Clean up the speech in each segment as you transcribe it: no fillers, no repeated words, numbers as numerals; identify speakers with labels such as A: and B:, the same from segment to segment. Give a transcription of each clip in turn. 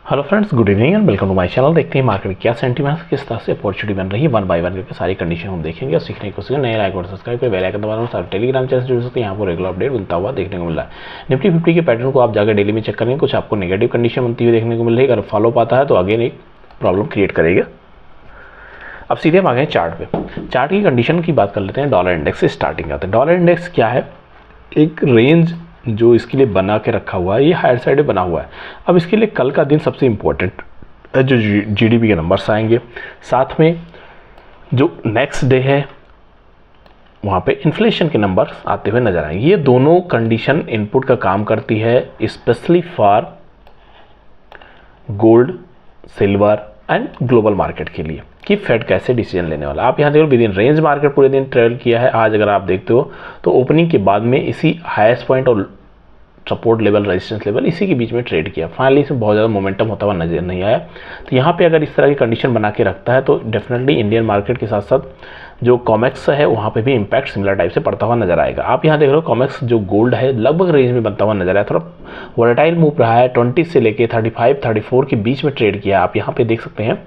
A: Hello friends, good evening and welcome to my channel. देखते हैं market क्या sentiments किस तरह से अपॉर्चुनिटी बन रही है। वन बाय वन करके सारी कंडीशन हम देखेंगे और सीखने की कोशिश करेंगे। नए लाइक और सब्सक्राइब कर बेल आइकन दबाना। सारे टेलीग्राम चैनल से जुड़ सकते हैं, यहाँ पर रेगुलर अपडेट बनता हुआ देखने को मिल रहा है। निफ्टी 50 के पैटर्न को आप जाकर डेली में चेक करेंगे, कुछ आपको नेगेटिव कंडीशन बनती हुई देखने को मिल रही है। अगर फॉलो पाता है तो अगेन एक प्रॉब्लम क्रिएट करेगा। अब सीधे हम आ गए चार्ट पे। चार्ट की कंडीशन की बात कर लेते हैं। डॉलर इंडेक्स से स्टार्टिंग करते हैं। डॉलर इंडेक्स क्या है, एक रेंज जो इसके लिए बना के रखा हुआ है, ये हायर साइड में बना हुआ है। अब इसके लिए कल का दिन सबसे इंपॉर्टेंट जो जीडीपी के नंबर्स आएंगे, साथ में जो नेक्स्ट डे है वहाँ पे इन्फ्लेशन के नंबर्स आते हुए नजर आएंगे। ये दोनों कंडीशन इनपुट का काम करती है, specially for gold, silver and global market के लिए कि फेड कैसे डिसीजन लेने वाला। आप यहाँ देखो विद इन रेंज मार्केट पूरे दिन ट्रेवल किया है। आज अगर आप देखते हो तो ओपनिंग के बाद में इसी हाईएस्ट पॉइंट और सपोर्ट लेवल, रेजिस्टेंस लेवल इसी के बीच में ट्रेड किया। फाइनली इसमें बहुत ज़्यादा मोमेंटम होता हुआ नजर नहीं आया। तो यहाँ पे अगर इस तरह की कंडीशन बना के रखता है तो डेफिनेटली इंडियन मार्केट के साथ साथ जो कॉमेक्स है वहाँ पे भी इंपैक्ट सिमिलर टाइप से पड़ता हुआ नजर आएगा। आप यहाँ देख रहे हो कॉमेक्स जो गोल्ड है लगभग रेंज में बनता हुआ नजर आया। थोड़ा वोलेटाइल मूव रहा है, 20 से लेके 35, 34 के बीच में ट्रेड किया। आप यहाँ पे देख सकते हैं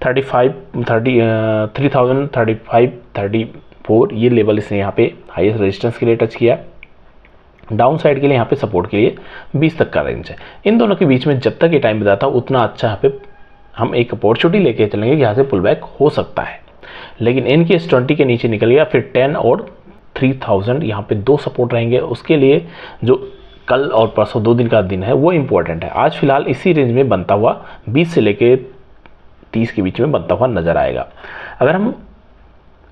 A: 3000, 35, 34 ये लेवल इसने यहाँ पे हाईएस्ट रेजिस्टेंस के लिए टच किया। डाउन साइड के लिए यहाँ पे सपोर्ट के लिए 20 तक का रेंज है। इन दोनों के बीच में जब तक ये टाइम बताता उतना अच्छा यहाँ पे हम एक अपॉर्चुनिटी लेके चलेंगे कि यहाँ से पुल बैक हो सकता है। लेकिन इन केस 20 के नीचे निकल गया, फिर 10 और 3000 यहाँ पे दो सपोर्ट रहेंगे। उसके लिए जो कल और परसों 2 दिन का दिन है वो इंपॉर्टेंट है। आज फिलहाल इसी रेंज में बनता हुआ 20 से लेके 30 के बीच में बनता हुआ नजर आएगा। अगर हम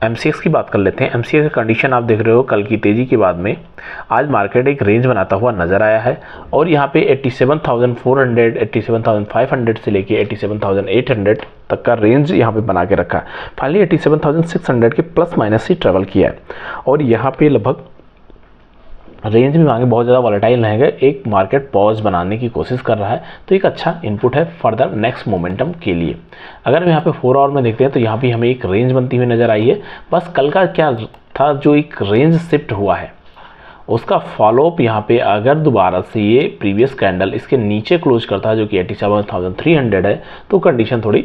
A: एमसीएक्स की बात कर लेते हैं, एमसीएक्स की कंडीशन आप देख रहे हो कल की तेजी के बाद में आज मार्केट एक रेंज बनाता हुआ नजर आया है और यहाँ पे 87,400, 87,500 से लेके 87,800 तक का रेंज यहाँ पे बना के रखा है। फाइनली 87,600 के प्लस माइनस ही ट्रेवल किया है और यहाँ पे लगभग रेंज में मांगे बहुत ज़्यादा वॉलेटाइल रहेगा। एक मार्केट पॉज बनाने की कोशिश कर रहा है तो एक अच्छा इनपुट है फर्दर नेक्स्ट मोमेंटम के लिए। अगर हम यहाँ पे 4 आवर में देखते हैं तो यहाँ भी हमें एक रेंज बनती हुई नज़र आई है। बस कल का क्या था, जो एक रेंज शिफ्ट हुआ है उसका फॉलोअप यहाँ पे अगर दोबारा से ये प्रीवियस कैंडल इसके नीचे क्लोज करता है जो कि 87,300 है तो कंडीशन थोड़ी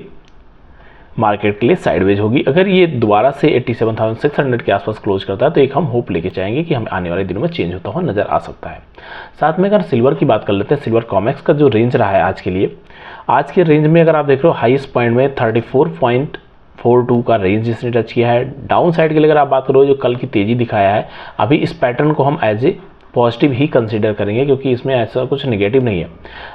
A: मार्केट के लिए साइडवेज होगी। अगर ये दोबारा से 87,600 के आसपास क्लोज करता है तो एक हम होप लेके चाहेंगे कि हम आने वाले दिनों में चेंज होता हुआ नजर आ सकता है। साथ में अगर सिल्वर की बात कर लेते हैं, सिल्वर कॉमेक्स का जो रेंज रहा है आज के लिए, आज के रेंज में अगर आप देख रहे हो हाईएस्ट पॉइंट में 34.42 का रेंज इसने टच किया है। डाउन साइड के लिए अगर आप बात करो जो कल की तेजी दिखाया है, अभी इस पैटर्न को हम एज ए पॉजिटिव ही कंसीडर करेंगे क्योंकि इसमें ऐसा कुछ नेगेटिव नहीं है।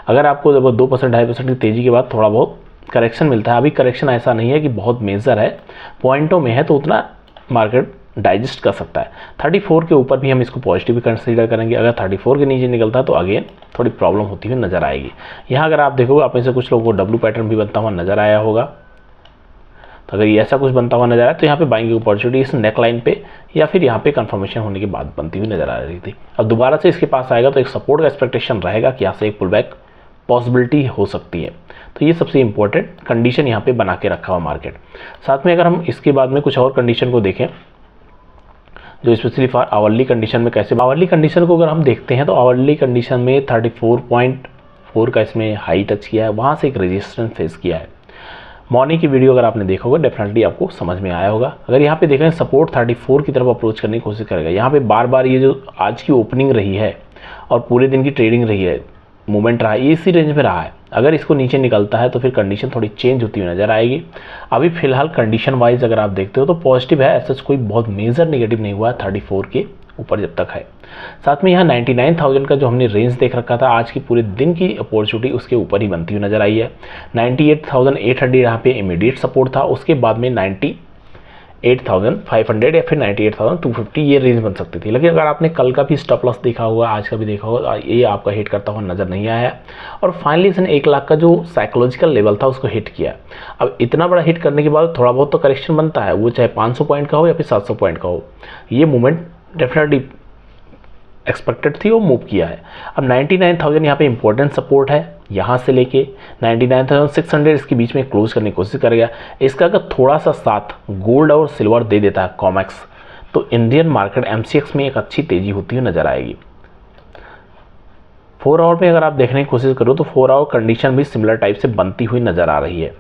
A: अगर आपको जब 2%, 2.5% की तेजी के बाद थोड़ा बहुत करेक्शन मिलता है, अभी करेक्शन ऐसा नहीं है कि बहुत मेजर है, पॉइंटों में है तो उतना मार्केट डाइजेस्ट कर सकता है। 34 के ऊपर भी हम इसको पॉजिटिव कंसीडर करेंगे। अगर 34 के नीचे निकलता है तो अगेन थोड़ी प्रॉब्लम होती हुई नजर आएगी। यहाँ अगर आप देखोगे आप में से कुछ लोगों को डब्ल्यू पैटर्न भी बनता हुआ नजर आया होगा, तो अगर ये ऐसा कुछ बनता हुआ नजर आया तो यहाँ पे बाइंग की अपॉर्चुनिटी इस नेक लाइन पे या फिर यहाँ पे कंफर्मेशन होने के बाद बनती हुई नजर आ रही थी। अब दोबारा से इसके पास आएगा तो एक सपोर्ट का एक्सपेक्टेशन रहेगा कि यहाँ से एक पुल बैक पॉसिबिलिटी हो सकती है। तो ये सबसे इंपॉर्टेंट कंडीशन यहाँ पे बना के रखा हुआ मार्केट। साथ में अगर हम इसके बाद में कुछ और कंडीशन को देखें जो स्पेशली फॉर आवरली कंडीशन में कैसे, आवरली कंडीशन को अगर हम देखते हैं तो आवरली कंडीशन में 34.4 का इसमें हाई टच किया है, वहाँ से एक रेजिस्टेंस फेस किया है। मॉर्निंग की वीडियो अगर आपने देखा होगा डेफिनेटली आपको समझ में आया होगा। अगर यहाँ पे देखें सपोर्ट 34 की तरफ अप्रोच करने की कोशिश करेगा। यहाँ पे बार बार ये जो आज की ओपनिंग रही है और पूरे दिन की ट्रेडिंग रही है, मूवमेंट रहा है, ये इसी रेंज में रहा है। अगर इसको नीचे निकलता है तो फिर कंडीशन थोड़ी चेंज होती हुई नजर आएगी। अभी फिलहाल कंडीशन वाइज अगर आप देखते हो तो पॉजिटिव है, ऐसा कोई बहुत मेजर नेगेटिव नहीं हुआ है 34 के ऊपर जब तक है। साथ में यहाँ 99,000 का जो हमने रेंज देख रखा था आज की पूरे दिन की अपॉर्चुनिटी उसके ऊपर ही बनती हुई नजर आई है। 98,800 यहाँ पे इमीडिएट सपोर्ट था, उसके बाद में 98,500 या फिर 98,250 ये रेंज बन सकती थी। लेकिन अगर आपने कल का भी स्टॉप लॉस देखा होगा, आज का भी देखा होगा, ये आपका हिट करता हुआ नजर नहीं आया और फाइनली इसने 1 लाख का जो साइकोलॉजिकल लेवल था उसको हिट किया। अब इतना बड़ा हिट करने के बाद थोड़ा बहुत तो करेक्शन बनता है, वो चाहे 500 पॉइंट का हो या फिर 700 पॉइंट का हो। ये मूवमेंट डेफिनेटली एक्सपेक्टेड थी और मूव किया है। अब 99,000 यहाँ पे इंपॉर्टेंट सपोर्ट है, यहाँ से लेके 99,600 इसके बीच में क्लोज करने की कोशिश करेगा। इसका अगर थोड़ा सा साथ गोल्ड और सिल्वर दे देता है कॉमेक्स तो इंडियन मार्केट एमसीएक्स में एक अच्छी तेजी होती हुई नजर आएगी। 4 आवर पे अगर आप देखने की कोशिश करो तो 4 आवर कंडीशन भी सिमिलर टाइप से बनती हुई नज़र आ रही है।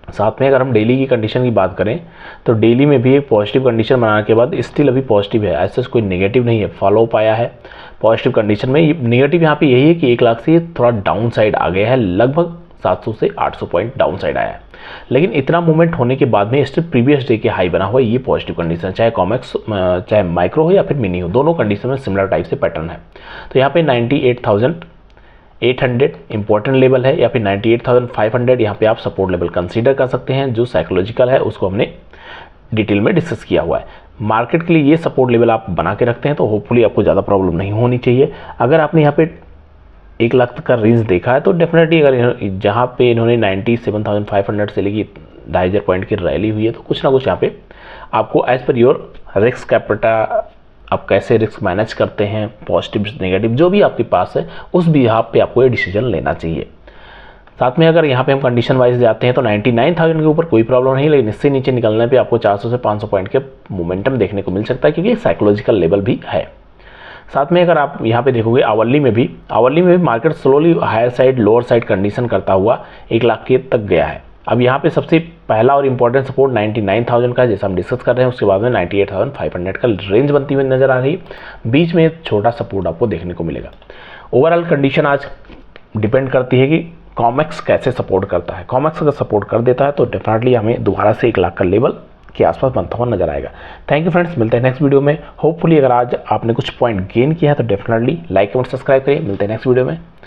A: साथ में अगर हम डेली की कंडीशन की बात करें तो डेली में भी एक पॉजिटिव कंडीशन बनाने के बाद स्टिल अभी पॉजिटिव है, ऐसा कोई नेगेटिव नहीं है, फॉलो पाया है पॉजिटिव कंडीशन में। नेगेटिव यहाँ पे यही है कि 1 लाख से थोड़ा डाउन साइड आ गया है, लगभग 700 से 800 पॉइंट डाउन साइड आया है। लेकिन इतना मूवमेंट होने के बाद में स्टिल प्रीवियस डे के हाई बना हुआ ये पॉजिटिव कंडीशन, चाहे कॉमेक्स चाहे माइक्रो हो या फिर मिनी हो, दोनों कंडीशन में सिमिलर टाइप से पैटर्न है। तो यहाँ पे 98,800 इंपॉर्टेंट लेवल है या फिर 98,500 यहाँ पे आप सपोर्ट लेवल कंसीडर कर सकते हैं। जो साइकोलॉजिकल है उसको हमने डिटेल में डिस्कस किया हुआ है। मार्केट के लिए ये सपोर्ट लेवल आप बना के रखते हैं तो होपफुली आपको ज़्यादा प्रॉब्लम नहीं होनी चाहिए। अगर आपने यहाँ पे 1 लाख तक का रेंज देखा है तो डेफिनेटली अगर जहाँ पे इन्होंने 97,500 से लेके 2,500 पॉइंट की रैली हुई है तो कुछ ना कुछ यहाँ पे आपको as per your risk capital आप कैसे रिस्क मैनेज करते हैं, पॉजिटिव नेगेटिव जो भी आपके पास है उस बिहाफ पे आपको ये डिसीजन लेना चाहिए। साथ में अगर यहाँ पे हम कंडीशन वाइज जाते हैं तो 99,000 के ऊपर कोई प्रॉब्लम नहीं, लेकिन इससे नीचे निकलने पे आपको 400 से 500 पॉइंट के मोमेंटम देखने को मिल सकता है, क्योंकि साइकोलॉजिकल लेवल भी है। साथ में अगर आप यहाँ पे देखोगे आवरली में भी market slowly higher side lower side condition करता हुआ 1 लाख के तक गया है। अब यहाँ पे सबसे पहला और इम्पोर्टेंट सपोर्ट 99,000 का जैसा हम डिस्कस कर रहे हैं, उसके बाद में 98,500 का रेंज बनती हुई नजर आ रही है। बीच में एक छोटा सपोर्ट आपको देखने को मिलेगा। ओवरऑल कंडीशन आज डिपेंड करती है कि कॉमेक्स कैसे सपोर्ट करता है। कॉमेक्स अगर सपोर्ट कर देता है तो डेफिनेटली हमें दोबारा से 1 लाख का लेवल के आसपास बनता हुआ नजर आएगा। थैंक यू फ्रेंड्स, मिलते हैं नेक्स्ट वीडियो में। होपफुली अगर आज आपने कुछ पॉइंट गेन किया है तो डेफिनेटली लाइक कमेंट सब्सक्राइब करिए। मिलते हैं नेक्स्ट वीडियो में।